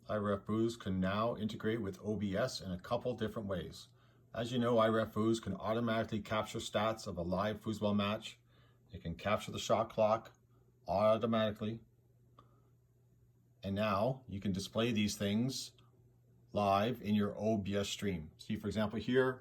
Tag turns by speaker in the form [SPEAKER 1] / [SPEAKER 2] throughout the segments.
[SPEAKER 1] IRefFoos can now integrate with OBS in a couple different ways. As you know, IRefFoos can automatically capture stats of a live foosball match. It can capture the shot clock automatically. And now you can display these things live in your OBS stream. See, for example, here,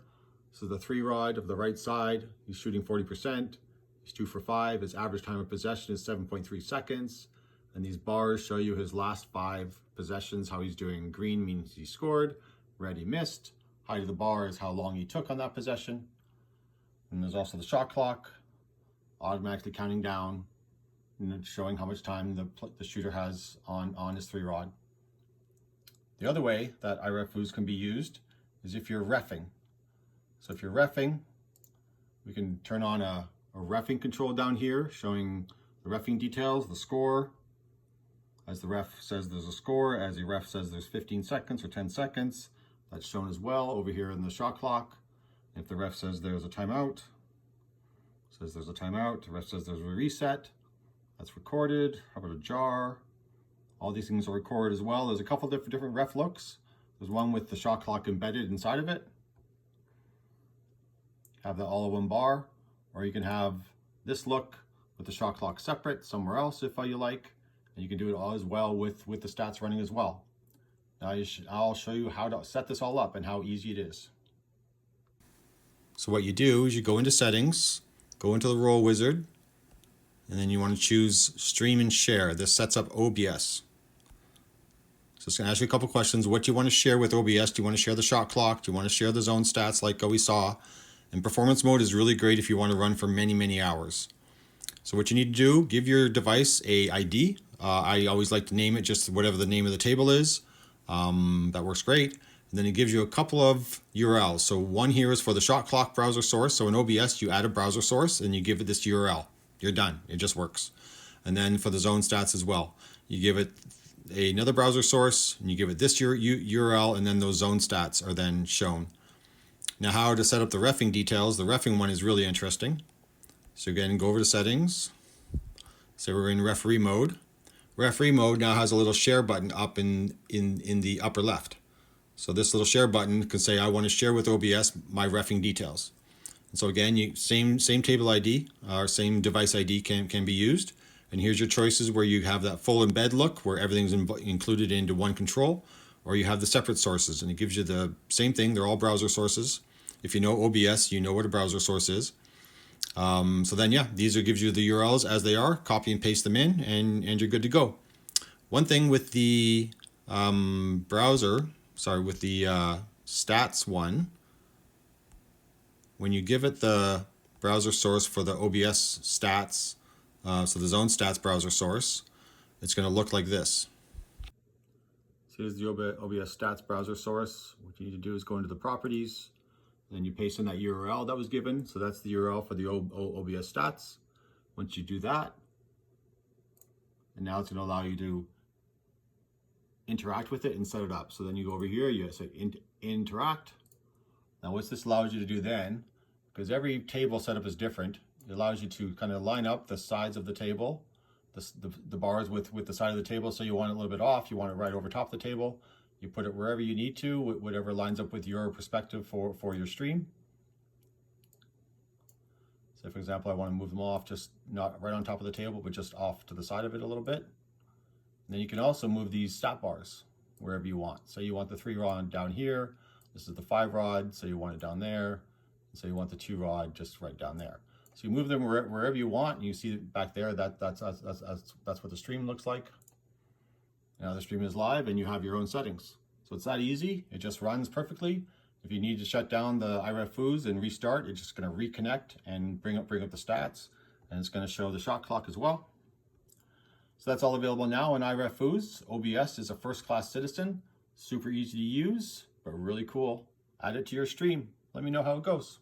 [SPEAKER 1] this is the 3-rod of the right side. He's shooting 40%. He's 2 for 5. His average time of possession is 7.3 seconds. And these bars show you his last 5 possessions, how he's doing. Green means he scored, red he missed. Height of the bar is how long he took on that possession. And there's also the shot clock, automatically counting down and showing how much time the shooter has on his 3-rod. The other way that IRefFoos can be used is if you're reffing. So if you're reffing, we can turn on a reffing control down here, showing the reffing details, the score. As the ref says there's a score, as the ref says there's 15 seconds or 10 seconds, that's shown as well over here in the shot clock. If the ref says there's a timeout, the ref says there's a reset, that's recorded. How about a jar? All these things are recorded as well. There's a couple different ref looks. There's one with the shot clock embedded inside of it. Have that all in one bar, or you can have this look with the shot clock separate somewhere else if you like. And you can do it all as well with the stats running as well. Now I'll show you how to set this all up and how easy it is. So what you do is you go into settings, go into the role wizard, and then you want to choose stream and share. This sets up OBS. So it's going to ask you a couple questions. What do you want to share with OBS? Do you want to share the shot clock? Do you want to share the zone stats like we saw? And performance mode is really great if you want to run for many, many hours. So what you need to do, give your device a ID. I always like to name it just whatever the name of the table is. That works great. And then it gives you a couple of URLs. So one here is for the shot clock browser source. So in OBS, you add a browser source and you give it this URL. You're done. It just works. And then for the zone stats as well, you give it another browser source and you give it this URL, and then those zone stats are then shown. Now how to set up the reffing details. The reffing one is really interesting. So again, go over to settings. Say we're in referee mode. Referee mode now has a little share button up in the upper left. So this little share button can say I want to share with OBS my reffing details. And so again, same table ID or same device ID can be used. And here's your choices where you have that full embed look where everything's included into one control, or you have the separate sources and it gives you the same thing. They're all browser sources. If you know OBS, you know what a browser source is. So then, yeah, these gives you the URLs as they are. Copy and paste them in, and you're good to go. One thing with the with the stats one, when you give it the browser source for the OBS stats, so the zone stats browser source, it's going to look like this. So here's the OBS stats browser source. What you need to do is go into the properties. Then you paste in that URL that was given. So that's the URL for the OBS stats. Once you do that, and now it's going to allow you to interact with it and set it up. So then you go over here, you say interact. Now what this allows you to do then, because every table setup is different, it allows you to kind of line up the sides of the table, the bars with the side of the table. So you want it a little bit off, you want it right over top of the table. You put it wherever you need to, whatever lines up with your perspective for your stream. So for example, I want to move them off, just not right on top of the table, but just off to the side of it a little bit. And then you can also move these stat bars wherever you want. So you want the 3-rod down here. This is the 5-rod, so you want it down there. So you want the 2-rod just right down there. So you move them wherever you want, and you see back there that's what the stream looks like. Now the stream is live and you have your own settings. So it's that easy. It just runs perfectly. If you need to shut down the IRefFoos and restart, it's just going to reconnect and bring up the stats, and it's going to show the shot clock as well. So that's all available now in IRefFoos. OBS is a first-class citizen. Super easy to use, but really cool. Add it to your stream. Let me know how it goes.